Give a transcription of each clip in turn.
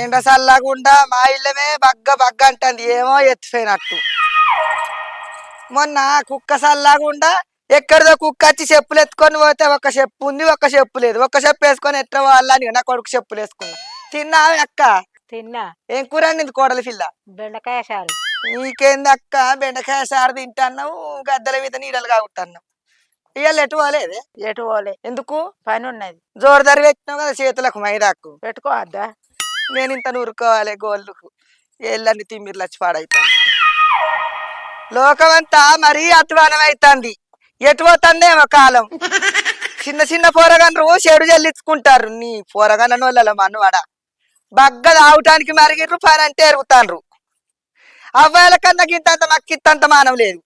ఎండ చల్లకుండా మా ఇల్లమే బగ్గ బగ్గ అంటుంది ఏమో ఎత్తిపోయినట్టు. మొన్న కుక్క చల్లకుండా ఎక్కడిదో కుక్క వచ్చి చెప్పులు ఎత్తుకొని పోతే ఒక చెప్పు ఉంది, ఒక చెప్పు లేదు. ఒక చెప్పు వేసుకొని ఎట్లా వాళ్ళని నా కొడుకు చెప్పులు వేసుకున్నా. తిన్నావే అక్క? తిన్నా. ఏం కూర అండి కోడలి పిల్ల? బెండకాయ చారు. నీకేంది అక్క బెండకాయ సారు తింటున్నావు, గద్దల మీద నీడలు కాగుతున్నావు. ఇవాళ ఎటు పోలేదు? ఎటు పోలే. ఎందుకు? పని ఉన్నది. జోరుదారి పెట్టినావు కదా చేతులకు మైదాకు. పెట్టుకోవద్దా? నేను ఇంత నూరుకోవాలి గోళ్ళకు, ఏళ్ళని తిమ్మిర్లు వచ్చి పాడైతాను. లోకమంతా మరీ అధ్వానం అవుతుంది. ఎటు పోతుందేమో కాలం. చిన్న చిన్న పోరగండ్రు చెడు చెల్లించుకుంటారు. నీ పోరగన్న వాళ్ళ మనవాడ బగ్గ తాగటానికి మరిగిర్రు, పని అంటే ఎరుగుతాండ్రు. అవ్వాయిల కన్నా గింతంత మక్కింతంత మానం లేదు.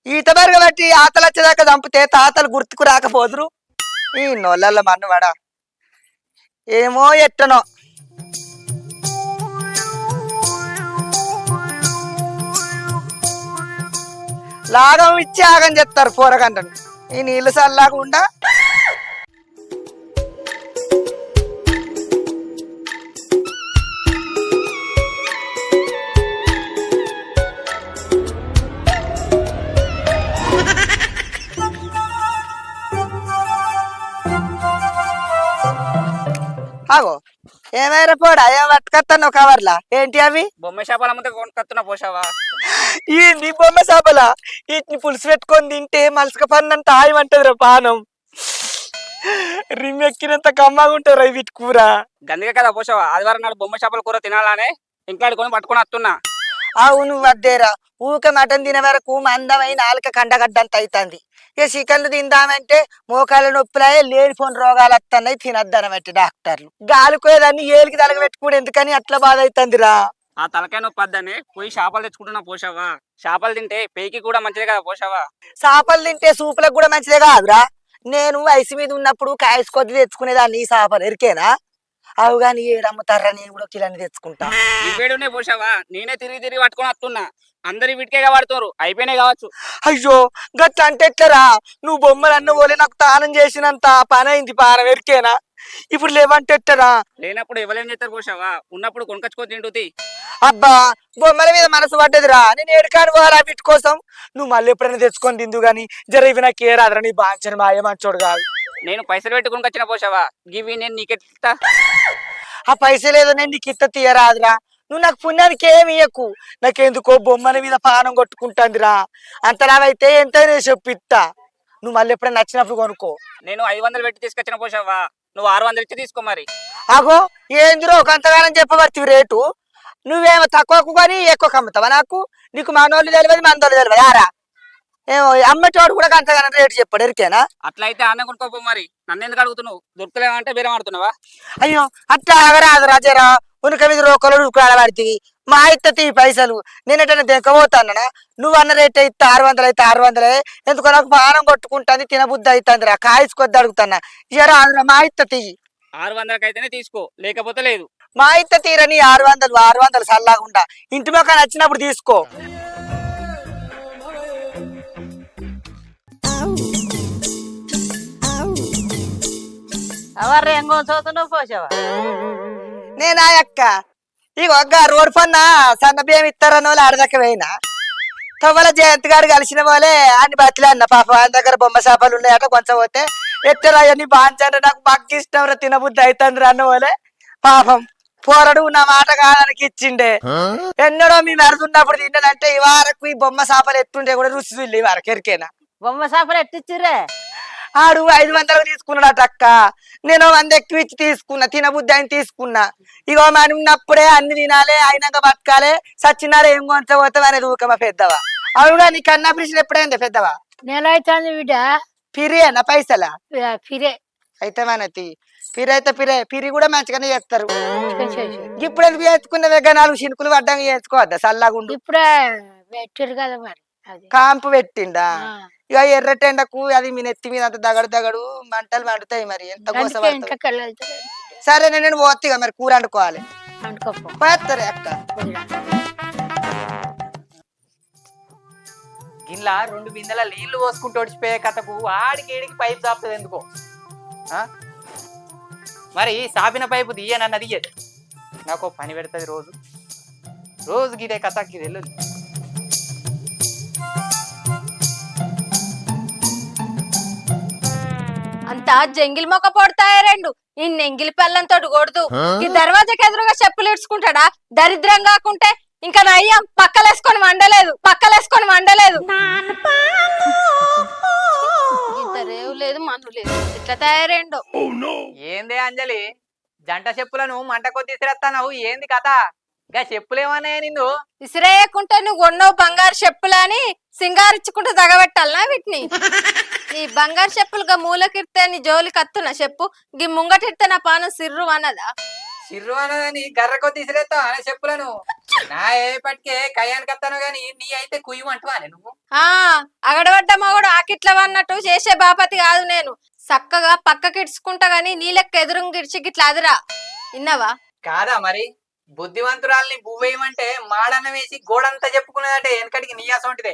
ఈత బరగ బట్టి ఆతలు వచ్చేదాకా చంపితే తాతలు గుర్తుకు రాకపోదురు. ఈ నొల్లల మనవాడ ఏమో ఎట్టనో. లాగం ఇచ్చి ఆగం చెప్తారు పోరగంటను. ఈ నీళ్ళు చల్లాకుండా ఆగో. ఏమైనా పోడా ఏం పట్టుకొస్తాను కవర్లా? ఏంటి అవి? బొమ్మ చేపల ముందు కొనుక్కొస్తున్నా పోసావా? ఏంది బొమ్మ చేపల? వీటిని పులుసు పెట్టుకొని తింటే మలసక పన్నంత హాయమంటది రా పానం. రిమ్మెక్కినంత కమ్మగా ఉంటారు వీటి కూర. గందుకే కదా పోసావా ఆదివారం నాడు బొమ్మ చేపల కూర తినాలనే ఇంట్లో కొని పట్టుకొని వస్తున్నా. అవును వద్దేరా, ఊక మటన్ తినే వరకు మందమైన నాలుక కండగడ్డంత అవుతుంది. ఇక చికెన్లు తిందామంటే మోకాళ్ళ నొప్పులాయే లేనిపోని రోగాలు వస్తున్నాయి, తినద్దనబట్టి డాక్టర్లు. గాలిపోయేదాన్ని ఏలికి తలగబెట్టుకుని ఎందుకని అట్లా బాధ అవుతుందిరా. ఆ తలకాయ నొప్పి వద్దని పోయి చేపలు తెచ్చుకుంటున్నా పోసావా. చేపలు తింటే పేకి కూడా మంచిదే కదా పోసావా. చేపలు తింటే సూపులకు కూడా మంచిదే కాదురా. నేను వయసు మీద ఉన్నప్పుడు కాయసు కొద్ది తెచ్చుకునేదాన్ని ఈ చేపలు ఎరికేనా. అవు కానీ ఏడమ్ముతారా, నేను కూడా కిలని తెచ్చుకుంటా. ఇవేడునే పోసావా, నేనే తిరిగి తిరిగి పట్టుకొని వస్తున్నా. అందరు వీటికే వాడుతారు, అయిపోయినాయి కావచ్చు. అయ్యో గట్ల అంటే ఎట్లరా? నువ్వు బొమ్మలు అన్న పోలే నాకు తానం చేసినంత పని అయింది పారం ఎరికేనా. ఇప్పుడు లేవంటే ఎట్టరా? లేనప్పుడు ఎవరేం చేస్తారు పోసావా, ఉన్నప్పుడు కొనుకొచ్చుకొని తింటుంది. అబ్బా బొమ్మల మీద మనసు పడ్డదిరా, నేను ఏడుకాను పోవాలా వీటి కోసం. నువ్వు మళ్ళీ ఎప్పుడైనా తెచ్చుకొని తిందు గాని జర ఇవి నాకు ఏ రాదురా. నీ బాంచని మాయ మంచోడు కాదు. నేను పైసలు పెట్టి కొనుకొచ్చిన పోసావా, గివి నేను నీకెత్తా. ఆ పైసలు ఏదో నేను నీకు ఇత్త తీయరాదురా. నువ్వు నాకు పుణ్యానికి ఏమి ఇయ్యకు. నాకెందుకో బొమ్మల మీద పానం కొట్టుకుంటాందిరా. అంతలాగైతే ఎంతైనా చెప్పిత్తా. నువ్వు మళ్ళీ ఎప్పుడైనా నచ్చినప్పుడు కొనుక్కో. నేను 500 పెట్టి తీసుకొచ్చిన పోసావా, నువ్వు 600 ఇచ్చి తీసుకో మరి. ఆగో ఏందిరో కొంతకాలం చెప్పబడుతుంది రేటు. నువ్వేమో తక్కువకు కానీ ఎక్కువ అమ్ముతావా నాకు? నీకు మనోళ్ళు తెలియదు మనోళ్ళు తెలియదు ఆరా. ఏమో అమ్మటోడు కూడా అంతగానం రేటు చెప్పాడు ఎరికేనా. అట్లయితే అన్న కొనుక్కోపో మరి, నన్ను ఎందుకు అడుగుతున్నావు? దొరకలేమంటే బేరం ఆడుతున్నావా? అయ్యో అట్లా ఆగరాదు రాజారా. ఉనక మీద రోకలు ఉడుకులాడబడితే మా ఇత్తతి పైసలు నేనేటన్నా దెక్కబోతానా? నువ్వు అన్న రేట్ అయితే 600 అయితే 600. ఎందుకో నాకు పానం కొట్టుకుంటుంది, తినబుద్ధి అవుతుందిరా. కాయసుకొద్ది అడుగుతానా ఇయరా మా ఇత్తతి. 600కి అయితేనే తీసుకో, లేకపోతే లేదు. మా ఇత్త తీరని 600 సల్లాగుండా. ఇంటి మొక్క నచ్చినప్పుడు తీసుకో. అవర్రే ఎంగో చదువుతున్నావు పోసావా? నేనా అక్క ఇక రోడ్డు పన్న సన్న బియ్యం ఇస్తారన్న వాళ్ళు ఆడదాకా పోయినా. తవ్వల జయంత్ గారు కలిసిన వాళ్ళే అన్ని బతిలే అన్న. పాప ఆయన దగ్గర బొమ్మ చేపలు ఉన్నాయట, కొంచెం పోతే ఎత్తరా అవన్నీ బాంచంటే నాకు బాగా ఇష్టం రా, తినబుద్ధి అవుతుంది అన్న వాళ్ళే. పాపం పోరడు నా మాట కాదానికి ఇచ్చిండే. ఎన్నడో మేము అరుదున్నప్పుడు తింటానంటే ఈ వారకు ఈ బొమ్మ చేపలు ఎత్తుంటే కూడా రుచి చూడలే ఈ వారకు ఎరికేనా. బొమ్మ చేపలు ఎట్టిచ్చిర్రే? ఆడు 500 తీసుకున్నాడట అక్క. నేను 100 ఎక్కువ ఇచ్చి తీసుకున్నా, తినబుద్ధి అని తీసుకున్నా. ఇగో మనం ఉన్నప్పుడే అన్ని తినాలి, అయినాక బతకాలి, సచ్చినారు ఏం కొంచపోతావు అనేది ఊకమా పెద్దవా. అవుగా నీ కన్నా పిలిచిన ఎప్పుడైంది పెద్దవా? నెల అవుతుంది బిడ్డ. పిరి అన్న పైసలా? ఫిరే అయితే మనతి పిరి అయితే పిరి కూడా మంచిగానే చేస్తారు. ఇప్పుడు ఎందుకు చేసుకున్నవే 4 చినుకులు పడ్డాక చేసుకోవద్దా చల్లగుండు? ఇప్పుడే పెట్టారు కదా మరి. కాంపు పెట్టిండా? ఇక ఎర్రటెండకు అది మీ నెత్తి మీద అంత దగడు మంటలు మండుతాయి. మరి ఎంత కోసం? సరే నేను పోతిగా మరి కూర వండుకోవాలి. పోతారే అక్క. గిన్నెలా 2 బిందెల నీళ్లు పోసుకుంటూ ఒడిచిపోయే కథకు ఆడికేడికి పైపు సాపుతుంది ఎందుకో. మరి సాపిన పైపు తీయనన్నది నాకు ఓ పని పెడుతుంది రోజు రోజు గిదే కథ గిది వెళ్ళు. అంతా జంగిల్ మొక్క పొడతాయా రెండు ఈ నెంగిలి పిల్లంతో కొడుతూ ఈ దర్వాజాకి ఎదురుగా చెప్పులు ఇడ్చుకుంటాడా దరిద్రం కాకుంటే ఇంకా నయ్యం పక్కలేసుకొని వండలేదు ఇద్దరేవు లేదు మన్ను లేదు ఇట్లా తయారేండో. ఏందే అంజలి జంట చెప్పులను మంట కొద్ది తీసుకురేస్తావు ఏంది కథ ఇంకా చెప్పులేమన్నాయా నిన్ను ఇసిరేయకుంటే నువ్వు కొన్నావు బంగారు చెప్పులని సింగారించుకుంటూ తగబెట్టాలనా వీటిని ఈ బంగారు చెప్పులుగా మూలకిడితే నీ జోలికి అత్తున్నా చెప్పు గీ ముంగటిడితే నా పానం సిర్రు అన్నదా సిర్రు అన్నదని గర్ర కొద్ది తీసుకురేస్తావు అనే చెప్పులను నా ఏపటికే కయ్యానికి వస్తాను గాని నీ అయితే కుయ్యమంటువా నువ్వు ఆ అగడబడ్డ మగడు ఆకిట్ల అన్నట్టు చేసే బాపతి కాదు నేను చక్కగా పక్కకిడ్చుకుంటా గాని నీ లెక్క ఎదురుంగి గిడిచి గిట్లా అదిరా విన్నావా కాదా మరి బుద్ధివంతురాల్ని బువ్వేయమంటే మాడన్న వేసి గోడంతా చెప్పుకున్నదంటే వెనకటికి నీ అసొంటిదే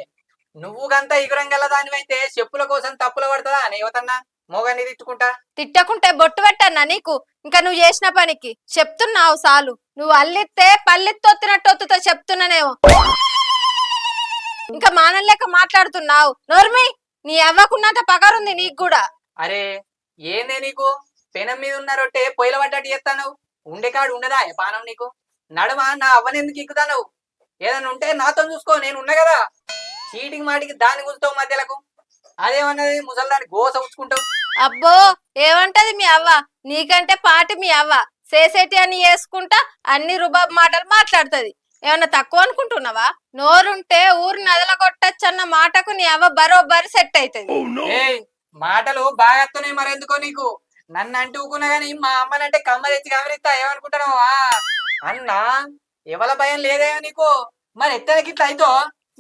నువ్వు గంతా ఇగురం గల దానివైతే చెప్పుల కోసం తప్పుల పడుతుందా అని యువతన్నా మోగాన్ని తిట్టుకుంటా తిట్టకుంటే బొట్టు పెట్టన్నా నీకు ఇంకా నువ్వు చేసిన పనికి చెప్తున్నావు సాలు నువ్వు అల్లిస్తే పల్లెత్తొత్తినట్టొత్తుతో చెప్తున్నానేమో ఇంకా మానం లెక్క మాట్లాడుతున్నావు నోర్మి నీ అవ్వకున్నంత పగారుంది నీకు కూడా అరే ఏందే నీకు పెనం మీద ఉన్న రొట్టె పొయ్యిల పడ్డట్టు చేస్తాను ఉండేకాడు ఉండదా ఏ పానం నీకు నడుమ నా అవ్వనెందుకు ఎక్కుతాను ఏదైనా ఉంటే నాతో చూసుకో నేను ఉన్నా కదా చీటికి మాటికి దాన్ని గుంజుతావు మధ్యలకు అదేమన్నది ముసలిదాన్ని గోస ఉంచుకుంటావు అబ్బో ఏమంటది మీ అవ్వ నీకంటే పాటి మీ అవ్వ చేసేటి అని చేసుకుంటా అన్ని రుబాబ్ మాటలు మాట్లాడుతుంది ఏమన్నా తక్కువ అనుకుంటున్నావా నోరుంటే ఊరు నదల కొట్టచ్చన్న మాటకు నీ అవ్వ బరోబరి సెట్ అవుతుంది ఏయ్ మాటలు బాగా వస్తున్నాయి మరెందుకో నీకు నన్ను అంటూ ఊకున్నా గాని మా అమ్మనంటే కమ్మ తెచ్చి కమరిస్తా ఏమనుకుంటున్నావు అన్నా ఎవల భయం లేదేమో నీకు మరి ఎత్తనకి ఇట్లా అయితో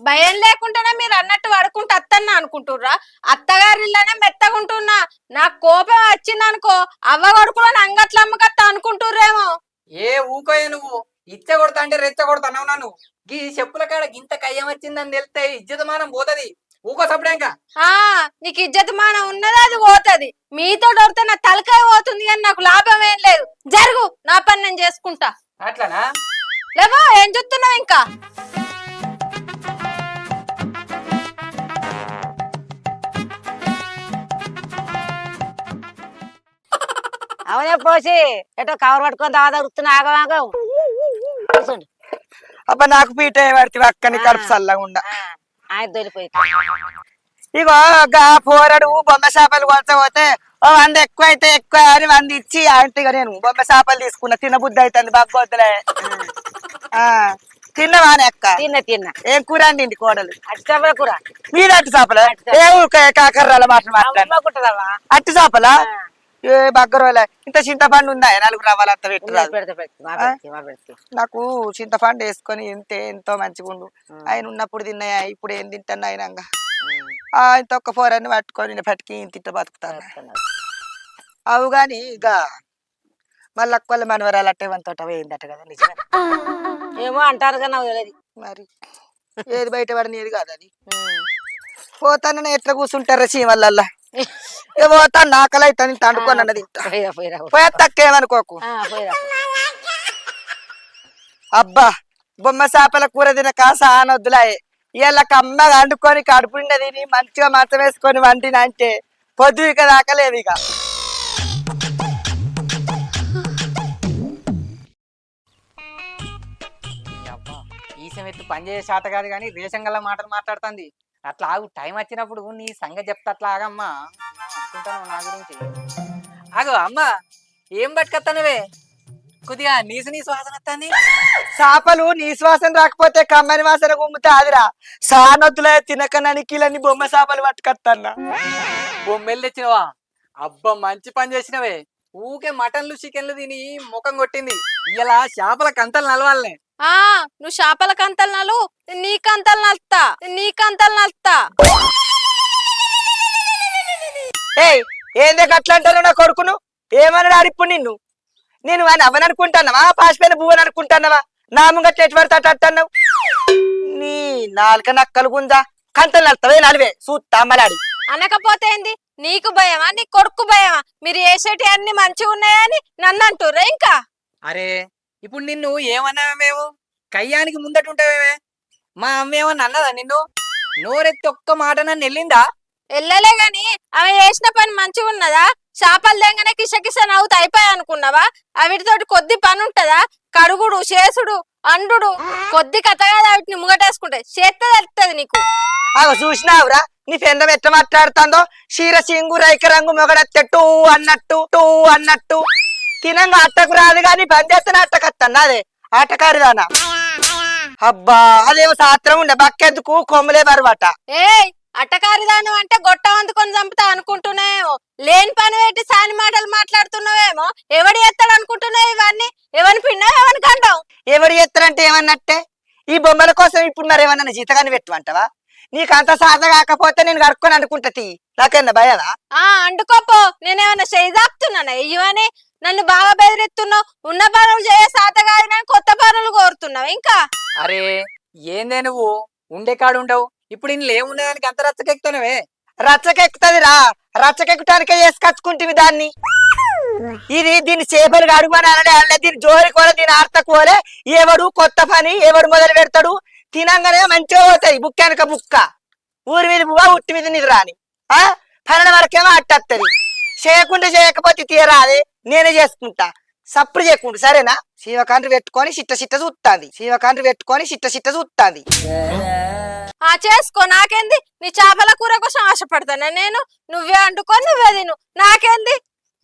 భయం లేకుండానే మీరు అన్నట్టు పడుకుంటూ అత్తన్నా అనుకుంటుర్రా అత్తగారిలోనే మెత్తగుంటున్నా నాకు కోపం వచ్చిందనుకో అవ్వ కొడుకులను అంగట్ల అమ్మకత్త అనుకుంటుర్రేమో ఏ ఊకోయే నువ్వు ఇచ్చ కొడతా అంటే రెచ్చ కొడతావు నన్ను గీ చెప్పుల కాడ గింత కయ్యం వచ్చిందని తెలిస్తే ఇజ్జతమానం పోతది ఊకో సపడేంక ఆ నీకు ఇజ్జత్ మానం ఉన్నది అది పోతది మీతో దొరికితే నా తలకాయ పోతుంది కానీ నాకు లాభం ఏం లేదు జరుగు నా పని నేను చేసుకుంటా అట్లానా లేవో ఏం చూస్తున్నావు ఇంకా అవునే పోసి ఎటో కవర్ పట్టుకొని దాగుతున్నా ఆగమాగం కూర్చోండి. అబ్బా నాకు పీట పడితే అక్కని కడుపు చల్లగా ఉండ ఆయన దొరిపోయి ఇగో గా పోరడు బొమ్మ చేపలు కొనకపోతే ఓ 100 ఎక్కువ అయితే ఎక్కువ అని 100 ఇచ్చి ఆంటీగా నేను బొమ్మ చేపలు తీసుకున్నా తినబుద్ధి అవుతుంది బాగోద్దులే తిన్నవానే అక్క తిన్నా ఏం కూర అండి కోడలు అట్టి చేపల కూర మీరు అట్టి చేపల ఏ కాకర్రాల మాట కుట్టదవా అట్టి చేపలా ఏ బగ్గరోలే ఇంత చింతపండు ఉందా 4 రవ్వాలంత పెట్టు పెడతా నాకు చింతపండు వేసుకొని తింటే ఎంతో మంచిగా ఉండు ఆయన ఉన్నప్పుడు తిన్నాయా ఇప్పుడు ఏం తింటాను అయినాక ఇంత ఒక్క పోరాన్ని పట్టుకొని పట్టుకి తింట బతుకుతాను అవు గాని ఇక మళ్ళీ అక్కల మనవరాలు అట్టే వంతోట వేయిందట కదా నిజమే ఏమో అంటారు కదా నాకు తెలియదు మరి ఏది బయట పడనేది కాదు అది పోతానని ఎట్లా కూర్చుంటారా చీమలల్లా పోతాను నాకలు అవుతాను తండుకొని అన్నది పోయా తక్కేమనుకోకు అబ్బా బొమ్మ చేపల కూర తినక సానొద్దులాయే ఇలా కమ్మగా వండుకొని కడుపు తిని మంచిగా మంచం వేసుకొని వండిన అంటే పొద్దు ఇక దాకలేవు ఇక ఈసం ఎత్తు పని చేసే శాత కాదు కానీ రేషన్ గల్ల మాటలు మాట్లాడుతుంది అట్లా ఆగు టైం వచ్చినప్పుడు నీ సంగతి చెప్తా అట్లా ఆగమ్మా అనుకుంటాను నా గురించి ఆగు అమ్మా ఏం పట్టుకొస్తానువే కొద్దిగా నీసు వాసన వస్తుంది చేపలు నీ శ్వాసన రాకపోతే కమ్మని వాసన గుమ్ముతా అదిరా సానొద్దులే తినకనని కిలని బొమ్మ చేపలు పట్టుకొత్తన్నా బొమ్మెలు తెచ్చినవా అబ్బా మంచి పని చేసినవే ఊకే మటన్లు చికెన్లు తిని ముఖం కొట్టింది ఇలా చేపల కంతలు నలవాలనే ఆ నువ్వు చేపల కంతలు నలు నీ కంతలు నలుతా ఏయ్ ఏందే అట్లా అంటారు నా కొడుకును ఏమన్నాడు ఆడిప్పుడు నిన్ను నేను అని అవని అనుకుంటానవా పాసిపోయిన బువ్వని అనుకుంటానవా నా ముంగట్ల ఎటు పడితే అటు అట్టన్నావు నీ నాలుక నక్కలు గుందా కంతలు నలుతావే నలివే చూస్తా అమ్మలాడి అనకపోతే ఏంది నీకు భయమా నీ కొడుకు భయమా మీరు వేసేటి అన్ని మంచిగా ఉన్నాయని నన్ను అంటుర్రా ఇంకా అరే ఇప్పుడు నిన్ను ఏమన్నావే మేము కయ్యానికి ముందట ఉంటావేమే మా అమ్మ ఏమన్నా అన్నదా నిన్ను నోరెత్తి ఒక్క మాట నన్ను వెళ్ళిందా వెళ్ళలే గాని ఆమె చేసిన పని మంచిగా ఉన్నదా చేపలు తెంగనే కిసకిస నవ్వుతా అయిపోయా అనుకున్నావా అవిటితోటి కొద్ది పని ఉంటదా కడుగుడు చేసుడు అండుడు కొద్ది కథ కాదు వాటిని ముంగటేసుకుంటే చేత్తే తెలుస్తుంది నీకు అగో చూసినావురా నీ పెందం ఎట్లా మాట్లాడుతుందో చీర సింగు రైక రంగు మొగడెత్తే టూ అన్నట్టు తినంగా అట్టకు రాదు గాని పని చేస్తే అట్టకత్తన్నా అదే ఆటకారిదానా అబ్బా అదేమో సాత్రం ఉండే బక్కెందుకు కొమ్ములే బరువట ఏయ్ అట్టకారిదాను అంటే గొట్ట అందుకొని చంపుతా అనుకుంటున్నావేమో లేని పని పెట్టి సాని మాటలు మాట్లాడుతున్నావేమో ఎవడు ఎత్తాడు అనుకుంటున్నావు ఇవన్నీ ఎవరిని పిండా ఎవరిని కంటావు ఎవరు ఎత్తారంటే ఏమన్నట్టే ఈ బొమ్మల కోసం ఇప్పుడు మరి ఏమన్నా జీతగాని పెట్టమంటావా నీకు అంత సాధ కాకపోతే నేను కడుక్కొని అనుకుంటా నాకన్నా భయమా అండుకోపో నేనేమన్నా చేయిదాపుతున్నానా ఇవని నన్ను బాగా బెదిరిస్తున్నావు ఉన్న పనులు చేయ సాత కాదు నేను కొత్త పనులు కోరుతున్నావు ఇంకా అరే ఏందే నువ్వు ఉండే కాడు ఉండవు ఇప్పుడు ఇంట్లో ఏమున్నదానికి అంత రచ్చకెక్కుతానవే రచ్చకెక్కుతుంది రా రచ్చకెక్కటానికే చేసుకచ్చుకుంటుంది దాన్ని ఇది దీన్ని చేపలు అడుగుమని అల్లే దీని జోరి కోలే దీని ఆర్త కోలే ఎవడు కొత్త పని ఎవడు మొదలు పెడతాడు తినంగానే మంచిగా పోతాయి బుక్క వెనక బుక్క ఊరి మీద బువ్వ ఉట్టి మీద నిద్ర రాని పన్నెండు వరకేమో అట్టత్తది చేయకపోతే తీరాదే నేనే చేసుకుంటా సప్పుడు చేయకుండా సరేనా శివకాండ్రి పెట్టుకొని చిట్ట చూస్తాంది చేసుకో నాకేంది నీ చేపల కూర కోసం ఆశపడతానా నేను నువ్వే అండుకొని నువ్వే తిను నాకేంది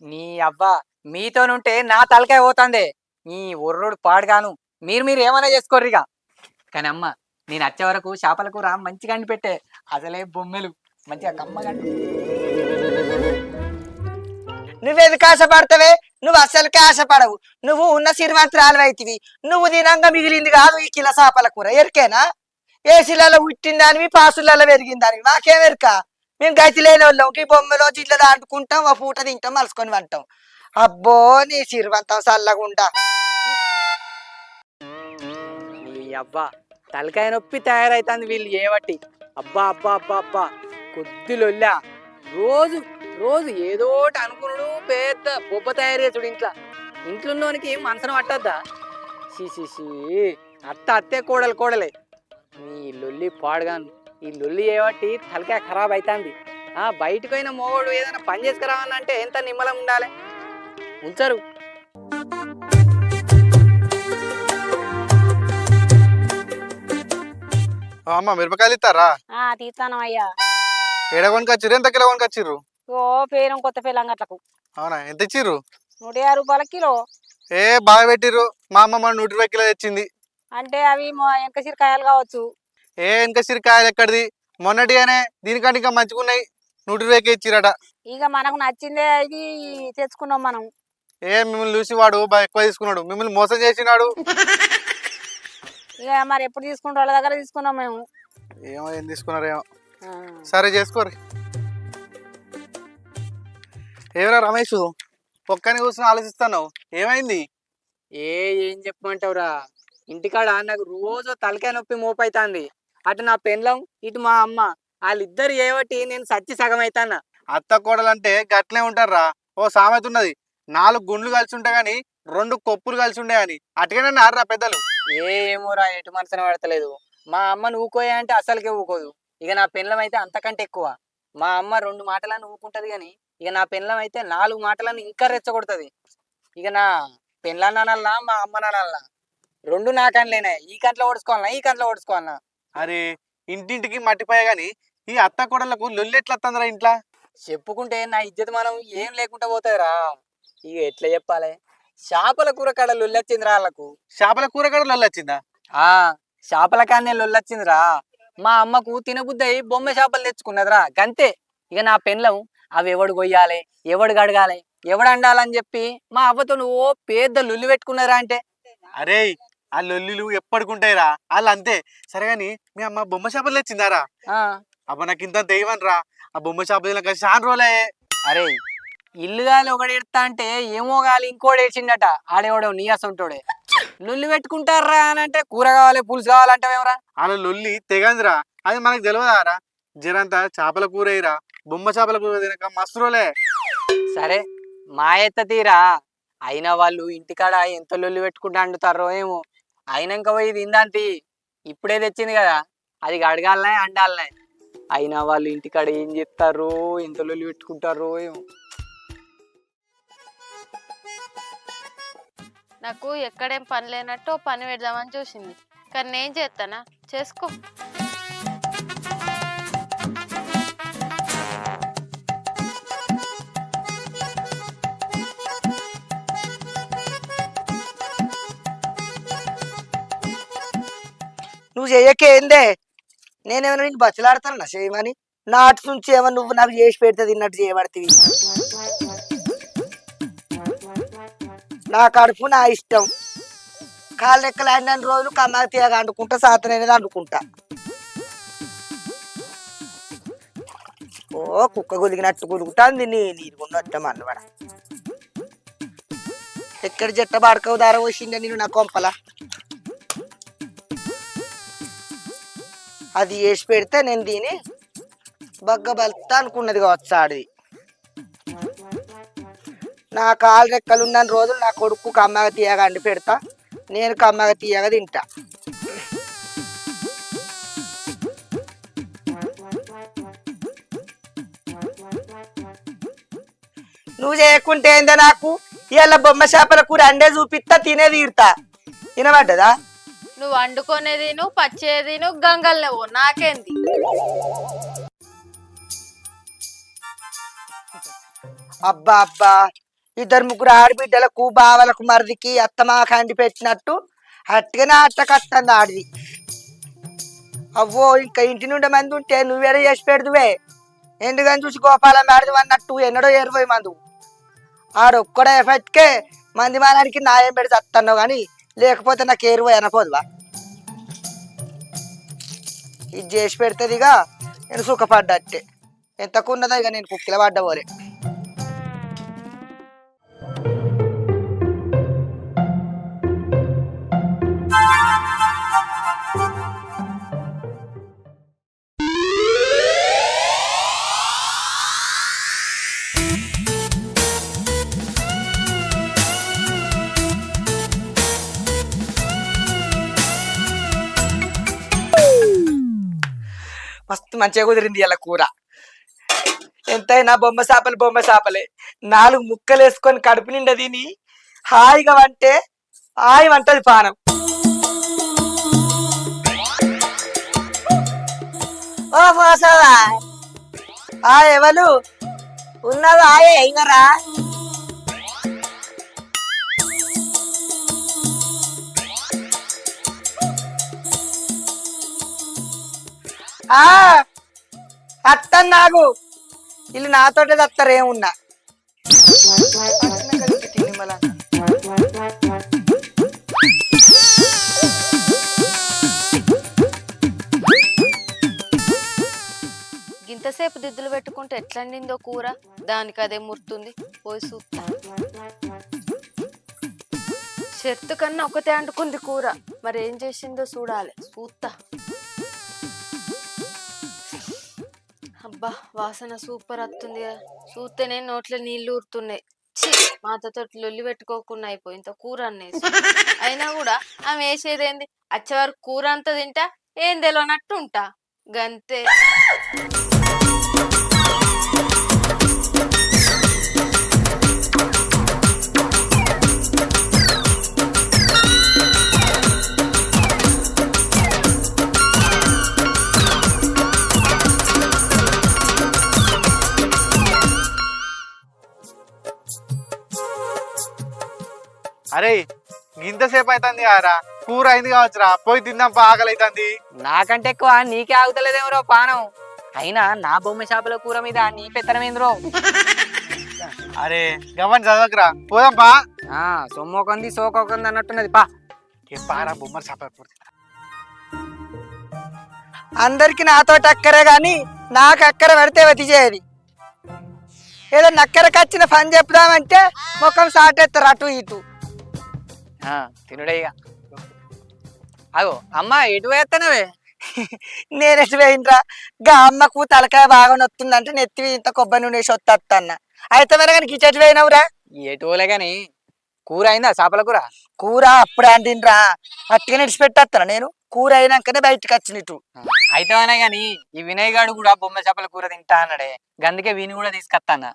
నీ అవ్వ మీతోనుంటే నా తలకాయ పోతాందే నీ ఒర్రోడు పాడుగాను మీరు ఏమైనా చేసుకోర్రిగా కానీ అమ్మ నేను వచ్చే వరకు చేపల కూర మంచిగా అండి పెట్టే అసలే బొమ్మెలు మంచిగా కమ్మగా నువ్వెందుకు ఆశపడతావే నువ్వు అసలుకే ఆశపడవు నువ్వు ఉన్న సిరివంతురాలు అయితివి నువ్వు తినంగా మిగిలింది కాదు ఈ కిలో చేపల కూర ఎరికేనా ఏసీలలో పుట్టిందానివి పాసులలో పెరిగిందానివి మాకేం ఎరుక మేము గతి లేని వాళ్ళం ఈ బొమ్మలో జిల్లలో అంటుకుంటాం ఒక పూట తింటాం మలుసుకొని వంటాం అబ్బో నీ సిరివంతం చల్లగుండా నీ అబ్బా తలకాయ నొప్పి తయారైతుంది వీళ్ళు ఏవట్టి అబ్బా కొద్దిలొల్లా రోజు ఏదోటి అనుకున్నాడు పెద్ద బొబ్బ తయారు చేసుడు ఇంట్లోనికి మనసును పట్టద్దా షీ అత్తే కోడలే నీ లొల్లి పాడుగాను ఈ లొల్లి ఏవట్టి తలకాయ ఖరాబ్ అవుతుంది బయటకు పోయిన మోగోడు ఏదైనా పని చేసుకురావాలంటే ఎంత నిమ్మలం ఉండాలి ఉంచరు అమ్మ మిరపకాయలు ఇస్తారా తీస్తాను అయ్యా ఏడ కొనుకొచ్చిర్రు ఎంత కిలో కొనుకొచ్చిర్రు ఓ పేరం కొత్త పేలం గట్లకు అవునా ఎంత ఇచ్చిర్రు 150 రూపాయల కిలో ఏ బాగా పెట్టిర్రు మా అమ్మ మన 120 కిలో తెచ్చింది అంటే అవి వెనక సిరికాయలు కావచ్చు ఏ వెనక సిరికాయలు ఎక్కడిది మొన్నటిగానే దీనికంటే ఇంకా మంచిగున్నాయి 120కి ఇచ్చిరట ఇక మనకు నచ్చిందే ఇది తెచ్చుకున్నాం మనం ఏ మిమ్మల్ని చూసి వాడు బాగా ఎక్కువ తీసుకున్నాడు మిమ్మల్ని మోసం చేసినాడు ఇక మరి ఎప్పుడు తీసుకుంటే వాళ్ళ దగ్గర తీసుకున్నాం మేము ఏం తీసుకున్నారేమో సరే చేసుకోరు ఏమరా రమేష్ ఒక్కని కూర్చొని ఆలోచిస్తాను ఏమైంది ఏం చెప్పమంటావురా ఇంటికాడ నాకు రోజు తలకాయ నొప్పి మోపైతాంది అటు నా పెండ్లం ఇటు మా అమ్మ వాళ్ళిద్దరు ఏవట్టి నేను సచ్చి సగం అవుతానా అత్త కోడలంటే గట్లే ఉంటారా ఓ సామెత ఉన్నది 4 గుండ్లు కలిసి ఉంటాయి గాని 2 కొప్పులు కలిసి ఉండే అని అటుగానే ఆడరా పెద్దలు ఏమోరా ఎటు మనసున పడతలేదు మా అమ్మను ఊకోయా అంటే అసలుకే ఊకోదు ఇక నా పెండ్లం అయితే అంతకంటే ఎక్కువ మా అమ్మ 2 మాటలను ఊకుంటది గాని ఇక నా పెండ్లం అయితే 4 మాటలను ఇంకా రెచ్చగొడుతుంది ఇక నా పెండ్లన్నానల్లా మా అమ్మ నానల్లా 2 నా కంట్లేనాయి ఈ కంట్లో ఓడుచుకోవాలన్నా అరే ఇంటింటికి మట్టిపోయా గాని ఈ అత్త కోడలకు లొల్లి ఎట్లా వస్తుందిరా ఇంట్లో చెప్పుకుంటే నా ఇజ్జత మనం ఏం లేకుండా పోతాయిరా ఇక ఎట్లా చెప్పాలి చేపల కూర కాడ లొల్లొచ్చిందిరా వాళ్ళకు చేపల కూర కూడా లొల్లి వచ్చిందా చేపల కాన్నే లొల్లొచ్చిందిరా మా అమ్మకు తినబుద్ధి అయి బొమ్మ చేపలు తెచ్చుకున్నదిరా గంతే ఇక నా పెండ్లం అవి ఎవడు కొయ్యాలి ఎవడు గడగాలి ఎవడు అండాలని చెప్పి మా అవ్వతో నువ్వు పెద్ద లొల్లి పెట్టుకున్నారా అంటే అరే ఆ లొల్లిలు ఎప్పటికుంటాయిరా వాళ్ళు అంతే సరే గాని మీ అమ్మ బొమ్మ చేపలు తెచ్చిందారా అబ్బ నాకు ఇంత దైవం రా ఆ బొమ్మ చేపలు చాలా రోజులే అరే ఇల్లు గాలి ఒకటి ఎడతా అంటే ఏమో గాలి ఇంకోటి ఏడ్చిండట ఆడేవాడు నీయాసంటోడే లొల్లి పెట్టుకుంటారా అని అంటే కూర కావాలి పులుసు కావాలంటావేమరా వాళ్ళ లొల్లి తెగందిరా అది మనకు తెలియదారా జరంతా చేపల కూర అయ్యిరా బొమ్మ చేపల కూర తినక మస్తు రోజులే సరే మా ఎత్త తీరా అయినా వాళ్ళు ఇంటికాడ ఎంత లొల్లి పెట్టుకుంటూ అండుతారో ఏమో. అయినాక పోయి తిందాంతి. ఇప్పుడే తెచ్చింది కదా, అది అడగాలనే అండాలనే. అయినా వాళ్ళు ఇంటికాడ ఏం చెప్తారో, ఎంత లొల్లి పెట్టుకుంటారో ఏమో. నాకు ఎక్కడేం పని లేనట్టు ఓ పని పెడదామని చూసింది, కానీ నేను చేస్తానా? చేసుకో. నువ్వు చెయ్యకే ఏందే, నేనేమైనా నేను బచ్చలాడతాను చేయమని. నాటి నుంచి ఏమో నువ్వు నాకు చేసి పెడితే తిన్నట్టు చేయబడుతుంది. నా కడుపు నా ఇష్టం. కాళ్ళు రెక్కలు ఆడిన రోజులు కమ్మాకి తీయగా అండుకుంటా, సాతనైనది అండుకుంటా. ఓ కుక్క గులిగినట్టు గులుగుతాంది, నీరుగున్నట్టు అన్నవాడ. ఎక్కడ జట్ట బాడకవు దార పోసిండే నేను నా కొంపల. అది వేసి పెడితే నేను దీని బగ్గ బలుతా అనుకున్నది కావచ్చు ఆడిది. నా కాలు రెక్కలు ఉన్న రోజులు నా కొడుకు కమ్మగా తీయగా అండి పెడతా, నేను కమ్మగా తీయగా తింటా. నువ్వు చేయకుంటే ఏందా నాకు ఇలా బొమ్మ చేపల కూర అండే చూపిస్తా, తినే తీరుతా. వినబడ్డదా? నువ్వు వండుకునేది నువ్వు పచ్చేది నువ్వు గంగలు నువ్వు, నాకేంది? అబ్బా అబ్బా, ఇద్దరు ముగ్గురు ఆడబిడ్డలకు బావలకు మరిదికి అత్తమా కండి పెట్టినట్టు అట్టుగానే అట్టకట్టంది ఆడిది. అవ్వో ఇంకా ఇంటి నుండి మంది ఉంటే నువ్వేడ చేసి పెడుదువే. ఎందుకని చూసి గోపాలం ఆడదు అన్నట్టు ఎన్నడో 20 మంది. ఆడొక్కడే ఎఫెక్ట్కే మంది మానానికి నాయం పెడితే అత్తన్నావు కానీ, లేకపోతే నాకు 20 అనపోదువా. ఇది చేసి పెడుతుందిగా నేను సుఖపడ్డట్టే. ఎంతకున్నదా ఇక నేను కుక్కిల పడ్డపోలే. మస్తు మంచిగా కుదిరింది ఇలా కూర. ఎంతైనా బొమ్మ చేపలే 4 ముక్కలు వేసుకొని కడుపు నిండా తిని హాయిగా వంటే హాయి వంటది పానం. ఓ మోసవా ఎవరు ఉన్నది ఆయే ఇంగరా. అత్తను నాకు వీళ్ళు నాతోటే తత్తారు ఏమున్నా. ఇంతసేపు దిద్దులు పెట్టుకుంటే ఎట్లండిందో కూర, దానికి అదే ముర్తుంది. పోయి చూస్తా. చెత్త కన్నా ఒకతే అంటుకుంది కూర, మరి ఏం చేసిందో చూడాలి. చూస్తా. అబ్బా వాసన సూపర్ వస్తుంది కదా, చూస్తేనే నోట్లో నీళ్లు ఊరుతున్నాయి. మాతతో లొల్లి పెట్టుకోకుండా అయిపోయి ఇంత కూర అనేసి. అయినా కూడా ఆమె వేసేదేంది, వచ్చే వరకు కూర అంతా తింటా, ఏం తెలియనట్టు ఉంటా గంతే. అరే ఇంతసేపు అవుతుంది కదరా, కూర అయింది కావచ్చురా, పోయి తిందాం, ఆకలి అవుతుంది. నాకంటే ఎక్కువ నీకే ఆగుతలేదేమో పానం. అయినా నా బొమ్మ చేపల కూర మీద నీ పెత్తనమేంద్రో. అరే గమని చదవకరా, పోదాం పా. సొమ్మొకంది సోకొకంది అన్నట్టున్నది పా. పారా బొమ్మ చేపల కూర. అందరికి నాతో అక్కరే గాని నాకు అక్కర పెడితే వతి చేయది. ఏదో నక్కరకు వచ్చిన పని చెప్దామంటే ముఖం సాటేస్తారు అటు ఇటు. తినుడే ఇక. అగో అమ్మ ఎటు వేస్తానవే? నేను ఎటు వేయినరా, గా అమ్మకు తలకాయ బాగా నొత్తుందంటే నెత్తి ఇంత కొబ్బరి నూనె వేసి వస్తా అన్న. అయితే మరి కానీ గిచెటు వేయినవురా? ఎటులే గాని కూర అయిందా చేపల కూర? కూర అప్పుడే అందినరా, అట్టిగా నిడిచిపెట్టేస్తాను నేను. కూర అయినాకనే బయటకు వచ్చినట్టు. అయితే అనే గాని ఈ వినయ్ గాడు కూడా బొమ్మ చేపల కూర తింటా అన్నాడే, గందుకే వీని కూడా తీసుకొస్తాను.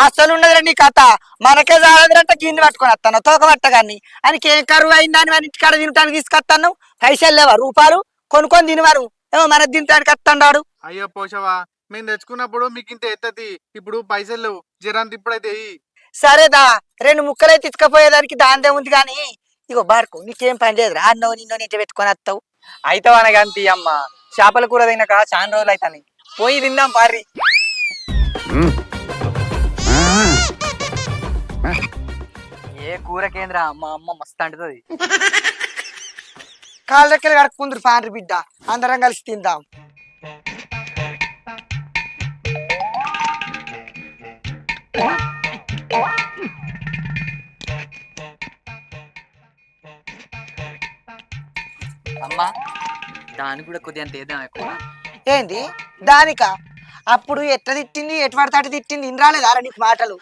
అసలు ఉండదురా నీ కథ. మనకే చాలదంటే గిన్నె పట్టుకొని వస్తాను తోక పట్టగాన్ని. ఆయనకి ఏం కరువు అయిందని మన ఇంటికాడ తినటానికి తీసుకొస్తాను. పైసలు లేవా రూపాయలు? కొనుక్కొని తినవారు ఏమో మన తినటానికి వస్తాడు. అయ్యో పోషవా, మేము తెచ్చుకున్నప్పుడు మీకు ఇంత ఎత్తది, ఇప్పుడు పైసలు లేవు, జరంత ఇప్పుడైతే సరేదా, 2 ముక్కలైతే ఇసుకపోయేదానికి దాందే ఉంది కానీ ఇగో బాడుకో, నీకేం పని లేదురా. అన్నో నిన్నో నీట పెట్టుకొని వస్తావు. అయితే అనగంతి అమ్మ చేపల కూర తినక చాలా రోజులు అవుతాయి, పోయి తిందాం పారి. ఏ కూర కేంద్ర మా అమ్మ మస్తు అంటుతుంది. కాళ్ళ దగ్గర కడుక్కుందరు పాండ్రి బిడ్డ, అందరం కలిసి తిందాం. అమ్మా దాన్ని కూడా కొద్దిగా తేద్దాం ఎక్కువ. ఏంది దానిక? అప్పుడు ఎట్లా తిట్టింది, ఎటు పడతాటి తిట్టింది, ఇన్ని రాలేదారా నీకు మాటలు?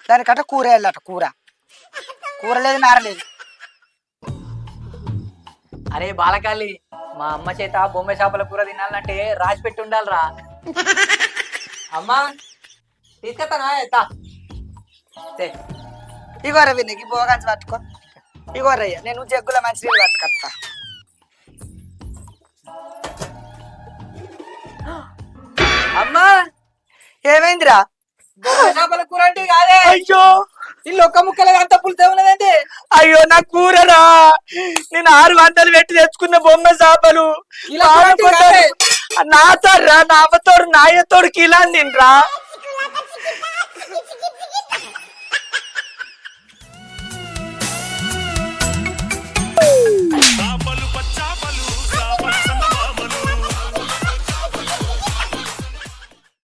దానికట కూర వెళ్ళట. కూర లేదు, నారలేదు. అరే బాలకాళి, మా అమ్మ చేత బొమ్మ చేపల కూర తినాలంటే రాసి పెట్టి ఉండాలిరా. అమ్మా తీసుకెళ్తానా? ఎత్తా ఇగోర వినకి బోగాంచి పట్టుకో. ఇగోరయ్య నేను జగ్గుల మంచినీళ్ళు పట్టుకొస్తా. అమ్మా ఏమైందిరా? బొమ్మ చేపల కూర అంటే కాదే, అయ్యో ఇల్లు ఒక్క ముక్కలుగా అంత పులితే ఉన్నదండి. అయ్యో నా కూరరా, నేను 600 పెట్టి తెచ్చుకున్న బొమ్మ చేపలు ఇలా నాతోడు నాయతోడు కిలా తినరా.